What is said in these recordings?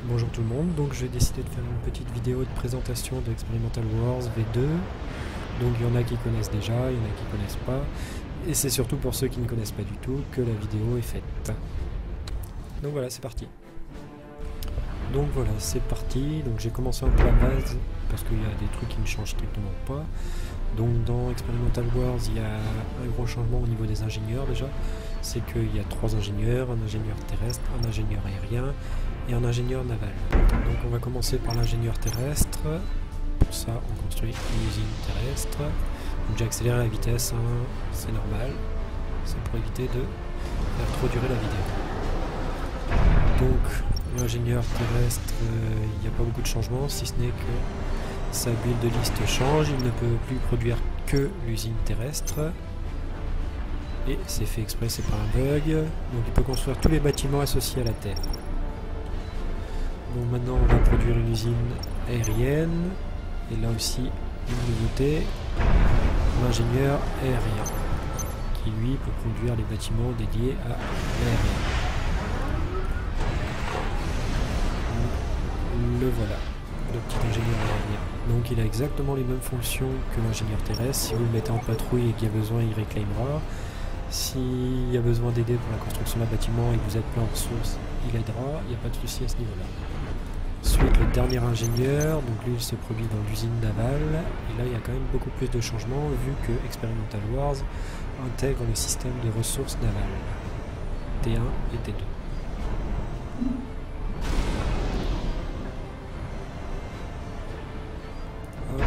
Bonjour tout le monde, donc j'ai décidé de faire une petite vidéo de présentation de Experimental Wars V2. Donc il y en a qui connaissent déjà, il y en a qui connaissent pas, et c'est surtout pour ceux qui ne connaissent pas du tout que la vidéo est faite. Donc voilà, c'est parti. Donc voilà, c'est parti, donc j'ai commencé un peu à la base, parce qu'il y a des trucs qui ne changent strictement pas. Donc dans Experimental Wars, il y a un gros changement au niveau des ingénieurs déjà, c'est qu'il y a 3 ingénieurs, un ingénieur terrestre, un ingénieur aérien et un ingénieur naval. Donc on va commencer par l'ingénieur terrestre. Pour ça on construit une usine terrestre. Donc j'ai accéléré la vitesse, hein, c'est normal, c'est pour éviter de faire trop durer la vidéo. Donc l'ingénieur terrestre, il n'y a pas beaucoup de changements, si ce n'est que sa build de liste change, il ne peut plus produire que l'usine terrestre. Et c'est fait exprès, c'est pas un bug. Donc il peut construire tous les bâtiments associés à la Terre. Bon, maintenant on va produire une usine aérienne. Et là aussi une nouveauté, l'ingénieur aérien, qui lui peut produire les bâtiments dédiés à l'aérien. Le voilà, le petit ingénieur aérien. Donc il a exactement les mêmes fonctions que l'ingénieur terrestre. Si vous le mettez en patrouille et qu'il y a besoin, il réclamera. S'il y a besoin d'aider pour la construction d'un bâtiment et que vous êtes plein en ressources, il aidera, il n'y a pas de souci à ce niveau-là. Ensuite, le dernier ingénieur, donc lui il se produit dans l'usine navale, et là il y a quand même beaucoup plus de changements vu que Experimental Wars intègre le système de ressources navales, T1 et T2. Hop,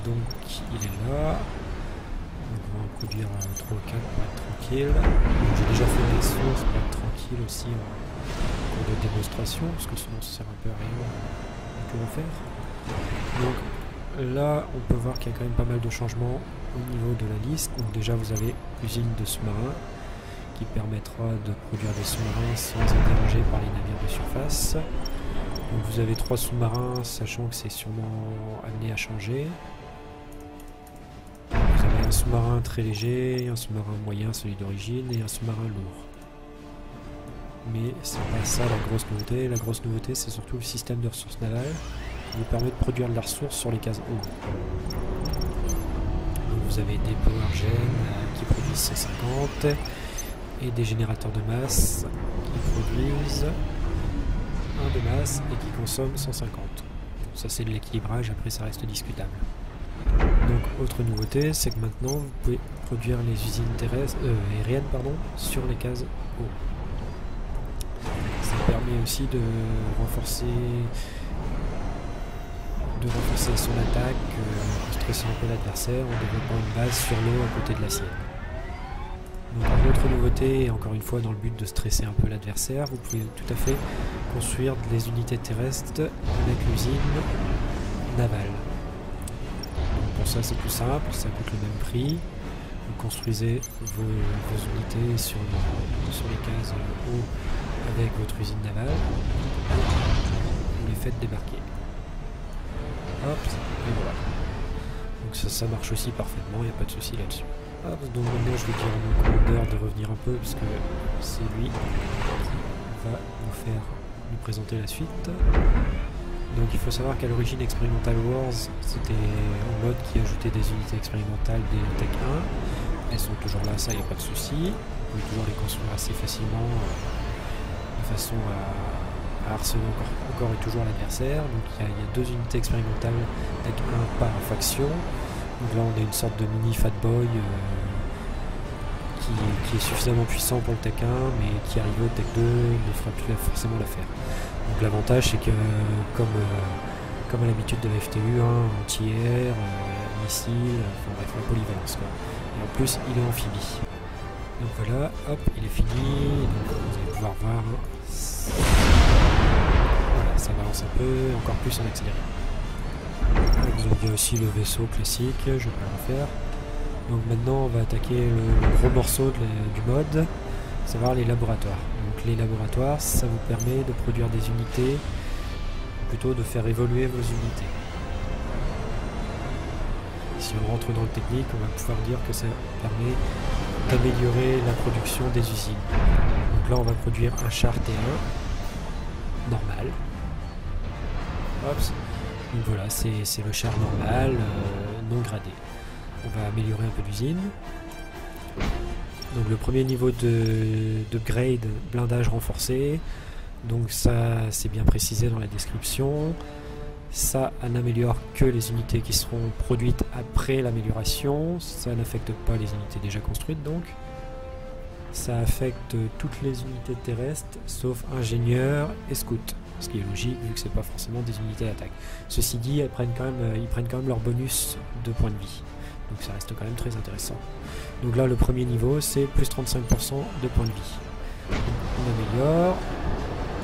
donc il est là. Donc on va en produire 3 ou 4 pour être tranquille. J'ai déjà fait des sources pour être tranquille aussi en cours de démonstration, parce que sinon ça sert un peu à rien de tout refaire. Donc là on peut voir qu'il y a quand même pas mal de changements au niveau de la liste. Donc déjà vous avez l'usine de sous-marins qui permettra de produire des sous-marins sans être dérangés par les navires de surface. Donc vous avez 3 sous-marins, sachant que c'est sûrement amené à changer. Un sous-marin très léger, un sous-marin moyen, celui d'origine, et un sous-marin lourd. Mais c'est pas ça la grosse nouveauté. La grosse nouveauté, c'est surtout le système de ressources navales qui vous permet de produire de la ressource sur les cases haut. Donc vous avez des power gens qui produisent 150 et des générateurs de masse qui produisent un de masse et qui consomment 150. Bon, ça c'est de l'équilibrage, après ça reste discutable. Donc autre nouveauté, c'est que maintenant vous pouvez produire les usines terrestres, aériennes sur les cases haut. Ça permet aussi de renforcer son attaque, en stressant un peu l'adversaire, en développant une base sur l'eau à côté de la sienne. Donc une autre nouveauté, et encore une fois dans le but de stresser un peu l'adversaire, vous pouvez tout à fait construire des unités terrestres avec l'usine navale. Pour ça c'est tout simple, ça coûte le même prix. Vous construisez vos unités sur les cases haut avec votre usine navale. Vous les faites débarquer. Hop, et voilà. Donc ça marche aussi parfaitement, il n'y a pas de souci là-dessus. Donc maintenant je vais dire à mon commandeur de revenir un peu, puisque c'est lui qui va nous présenter la suite. Donc il faut savoir qu'à l'origine Experimental Wars, c'était un mode qui ajoutait des unités expérimentales des Tech 1. Elles sont toujours là, ça il n'y a pas de souci. Vous pouvez toujours les construire assez facilement de façon à harceler encore et toujours l'adversaire. Donc il y a 2 unités expérimentales Tech 1 par faction. Donc là on a une sorte de mini Fat Boy qui est suffisamment puissant pour le Tech 1 mais qui arrivé au Tech 2 ne fera plus forcément l'affaire. Donc l'avantage c'est que comme à l'habitude de la FTU, anti-air, missile, enfin bref, la polyvalence quoi. Et en plus il est amphibie. Donc voilà, hop, il est fini, donc vous allez pouvoir voir. Voilà, ça balance un peu, encore plus en accéléré. Vous avez aussi le vaisseau classique, je vais pas le refaire. Donc maintenant on va attaquer le gros morceau du mode, à savoir les laboratoires. Donc les laboratoires, ça vous permet de produire des unités, ou plutôt de faire évoluer vos unités. Si on rentre dans le technique, on va pouvoir dire que ça permet d'améliorer la production des usines. Donc Donc là on va produire un char T1 normal. Hop. Donc voilà, c'est le char normal, non gradé. On va améliorer un peu l'usine. Donc le premier niveau d'upgrade, blindage renforcé. Donc ça c'est bien précisé dans la description. Ça n'améliore que les unités qui seront produites après l'amélioration. Ça n'affecte pas les unités déjà construites donc. Ça affecte toutes les unités terrestres sauf ingénieurs et scouts. Ce qui est logique vu que c'est pas forcément des unités d'attaque. Ceci dit, ils prennent quand même leur bonus de points de vie. Donc ça reste quand même très intéressant. Donc là le premier niveau c'est plus 35% de points de vie. Donc, on améliore.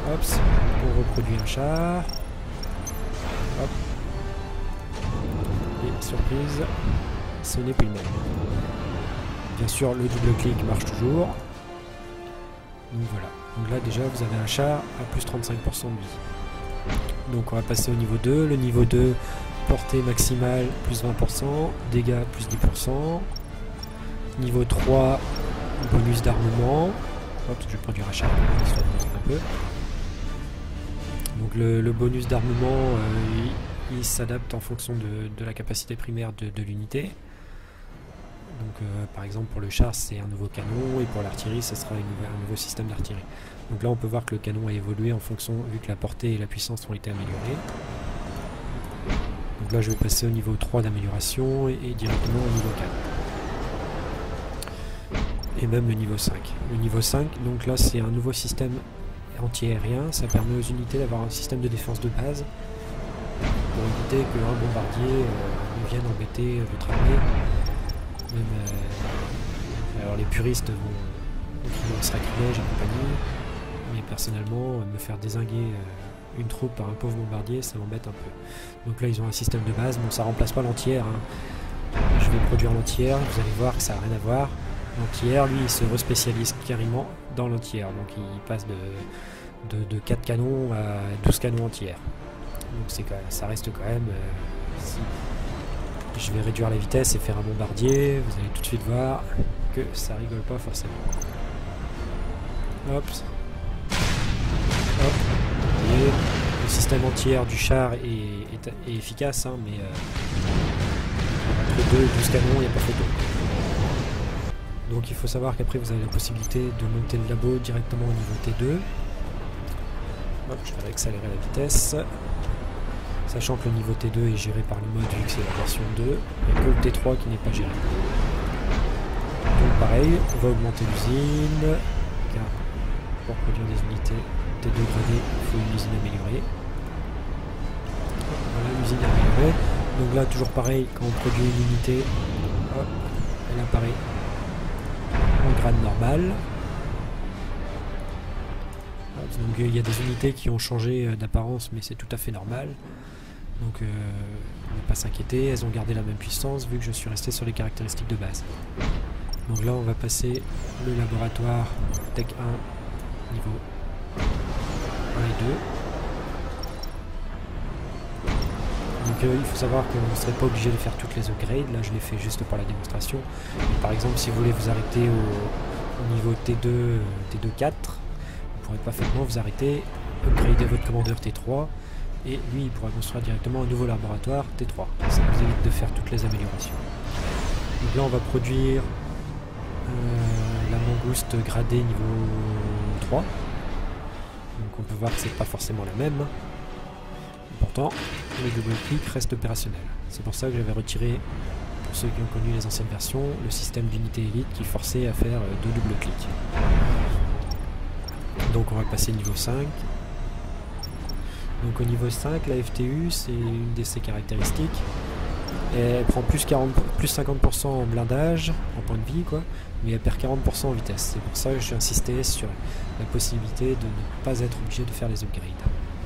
Hop, on reproduit un char. Hop. Et surprise, ce n'est plus le même. Bien sûr le double clic marche toujours. Donc voilà. Donc là déjà vous avez un char à plus 35% de vie. Donc on va passer au niveau 2. Le niveau 2, portée maximale plus 20%, dégâts plus 10%. Niveau 3, bonus d'armement. Hop, je vais produire un char histoire de montrer un peu. Donc le bonus d'armement, il s'adapte en fonction de la capacité primaire de l'unité. Donc par exemple pour le char c'est un nouveau canon et pour l'artillerie ce sera un nouveau système d'artillerie. Donc là on peut voir que le canon a évolué en fonction, vu que la portée et la puissance ont été améliorées. Donc là je vais passer au niveau 3 d'amélioration et directement au niveau 4. Et même le niveau 5. Le niveau 5, donc là c'est un nouveau système anti-aérien, ça permet aux unités d'avoir un système de défense de base pour éviter qu'un bombardier ne vienne embêter votre armée. Même, alors les puristes vont crier au sacrilège et compagnie, mais personnellement me faire dézinguer une troupe par un pauvre bombardier ça m'embête un peu. Donc là ils ont un système de base, bon ça remplace pas l'anti-air, hein. Je vais produire l'anti-air, vous allez voir que ça n'a rien à voir. L'anti-air lui il se respécialise carrément dans l'anti-air, donc il passe de 4 canons à 12 canons anti-air. Donc ça reste quand même... si je vais réduire la vitesse et faire un bombardier, vous allez tout de suite voir que ça rigole pas forcément. Hop. Hop. Vous voyez, le système anti-air du char est efficace, hein, mais entre 2 et 12 canons, il n'y a pas photo. Donc il faut savoir qu'après vous avez la possibilité de monter le labo directement au niveau T2. Hop, je vais accélérer la vitesse. Sachant que le niveau T2 est géré par le mode vu que c'est la version 2, il n'y a que le T3 qui n'est pas géré. Donc pareil, on va augmenter l'usine, car pour produire des unités T2 gradées, il faut une usine améliorée. Voilà l'usine améliorée. Donc là toujours pareil, quand on produit une unité, hop, elle apparaît en grade normal. Donc il y a des unités qui ont changé d'apparence, mais c'est tout à fait normal. Donc ne pas s'inquiéter, elles ont gardé la même puissance vu que je suis resté sur les caractéristiques de base. Donc là on va passer le laboratoire Tech 1 niveau 1 et 2. Donc il faut savoir qu'on ne serait pas obligé de faire toutes les upgrades, là je l'ai fait juste pour la démonstration. Par exemple si vous voulez vous arrêter au niveau T2, T2 4, vous pourrez parfaitement vous arrêter, upgrader votre commandeur T3 et lui il pourra construire directement un nouveau laboratoire T3. Ça vous évite de faire toutes les améliorations. Donc là on va produire la mangouste gradée niveau 3. Donc on peut voir que c'est pas forcément la même. Pourtant le double clic reste opérationnel. C'est pour ça que j'avais retiré, pour ceux qui ont connu les anciennes versions, le système d'unité élite qui forçait à faire 2 double clics. Donc on va passer niveau 5. Donc au niveau 5, la FTU, c'est une de ses caractéristiques. Et elle prend plus 50% en blindage, en point de vie, quoi, mais elle perd 40% en vitesse. C'est pour ça que j'ai insisté sur la possibilité de ne pas être obligé de faire les upgrades.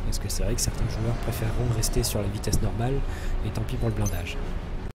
Parce que c'est vrai que certains joueurs préféreront rester sur la vitesse normale, et tant pis pour le blindage.